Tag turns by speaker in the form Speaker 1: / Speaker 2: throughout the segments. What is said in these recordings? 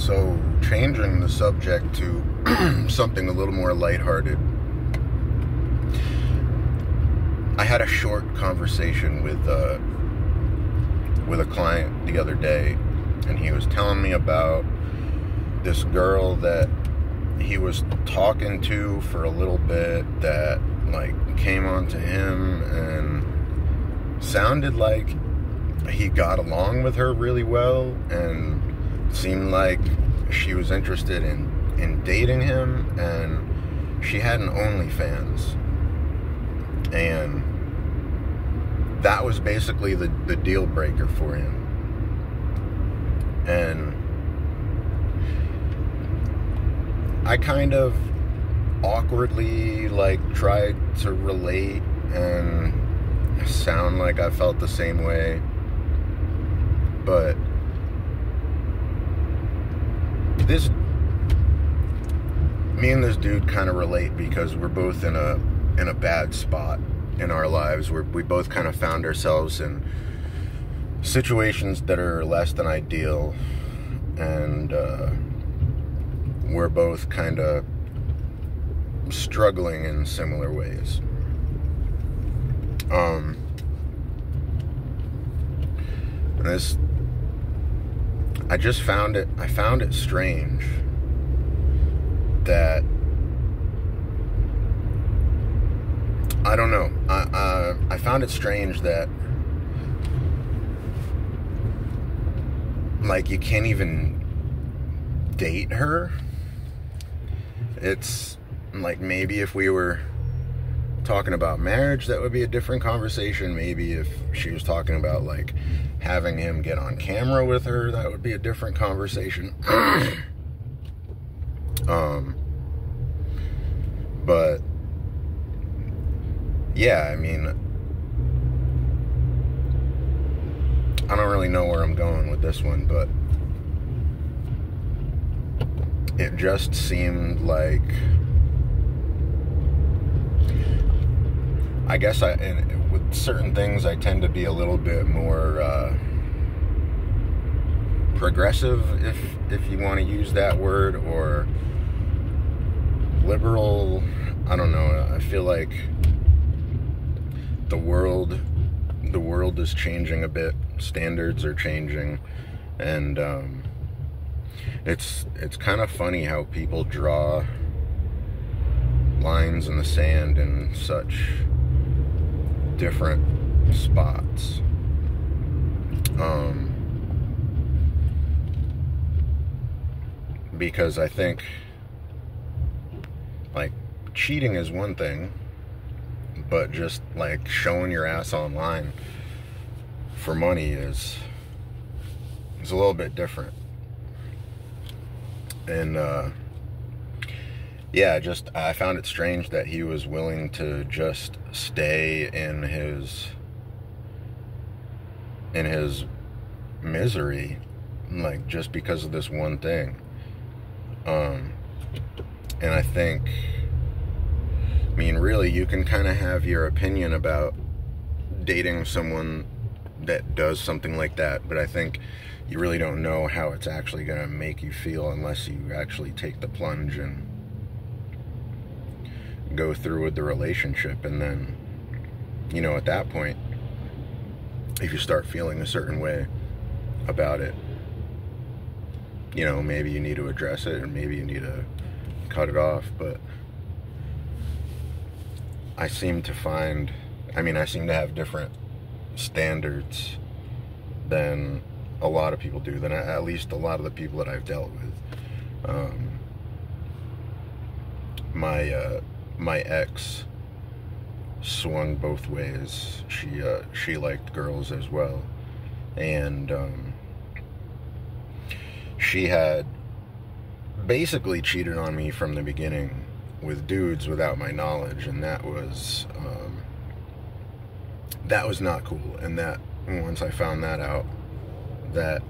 Speaker 1: So, changing the subject to something a little more lighthearted. I had a short conversation with a client the other day, and he was telling me about this girl that he was talking to for a little bit that, like, came on to him and sounded like he got along with her really well and seemed like she was interested in dating him, and she had an OnlyFans, and that was basically the deal breaker for him. And I kind of awkwardly, like, tried to relate and sound like I felt the same way, but me and this dude kind of relate because we're both in a bad spot in our lives where we both kind of found ourselves in situations that are less than ideal, and we're both kind of struggling in similar ways. I found it strange that, I don't know, I found it strange that, like, you can't even date her. It's like, maybe if we were talking about marriage, that would be a different conversation. Maybe if she was talking about, like, having him get on camera with her, that would be a different conversation. But yeah, I mean, I don't really know where I'm going with this one, but it just seemed like, I guess with certain things, I tend to be a little bit more progressive, if you want to use that word, or liberal. I don't know. I feel like the world is changing a bit. Standards are changing, and it's kind of funny how people draw lines in the sand in such different spots. Because I think, like, cheating is one thing, but just, like, showing your ass online for money is a little bit different. And yeah, I found it strange that he was willing to just stay in his misery, like, just because of this one thing. And I think, I mean, really, you can kind of have your opinion about dating someone that does something like that, but I think you really don't know how it's actually going to make you feel unless you actually take the plunge and go through with the relationship. And then, you know, at that point, if you start feeling a certain way about it, you know, maybe you need to address it, and maybe you need to cut it off. But I seem to have different standards than a lot of people do, than at least a lot of the people that I've dealt with. My ex swung both ways. She liked girls as well, and she had basically cheated on me from the beginning with dudes without my knowledge, and that was not cool. And that, once I found that out, that,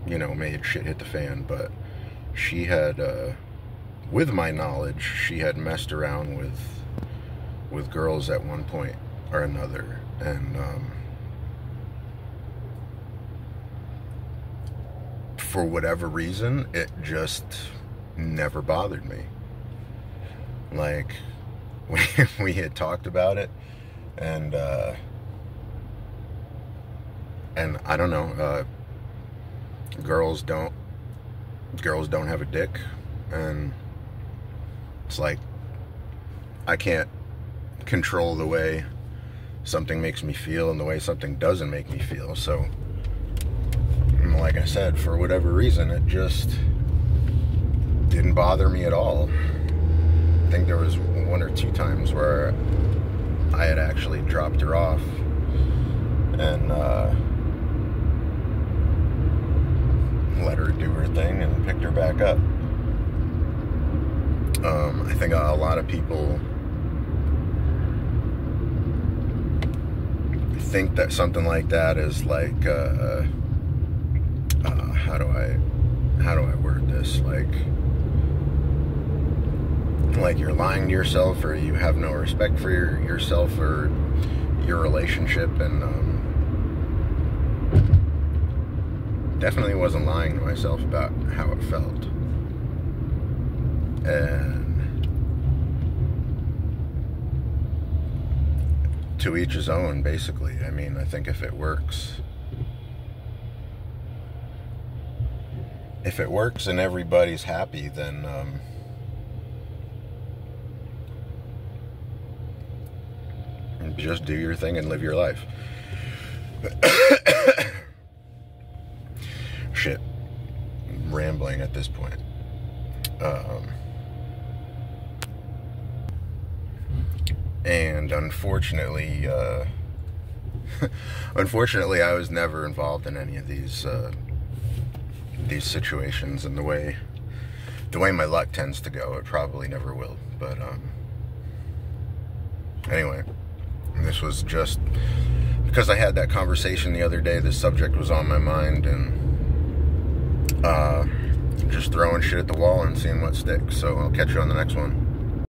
Speaker 1: you know, made shit hit the fan. But she had, with my knowledge, she had messed around with girls at one point or another, and for whatever reason, it just never bothered me. Like, we had talked about it, and I don't know, girls don't have a dick, and it's like, I can't control the way something makes me feel and the way something doesn't make me feel. So, like I said, for whatever reason, it just didn't bother me at all. I think there was 1 or 2 times where I had actually dropped her off and let her do her thing and picked her back up. I think a lot of people think that something like that is like, how do I word this? Like you're lying to yourself, or you have no respect for yourself or your relationship, and definitely wasn't lying to myself about how it felt. And to each his own, basically. I mean, I think if it works and everybody's happy, then just do your thing and live your life. Shit, rambling at this point. And unfortunately, I was never involved in any of these situations, and the way my luck tends to go, it probably never will. But anyway, this was just because I had that conversation the other day. This subject was on my mind, and just throwing shit at the wall and seeing what sticks. So I'll catch you on the next one.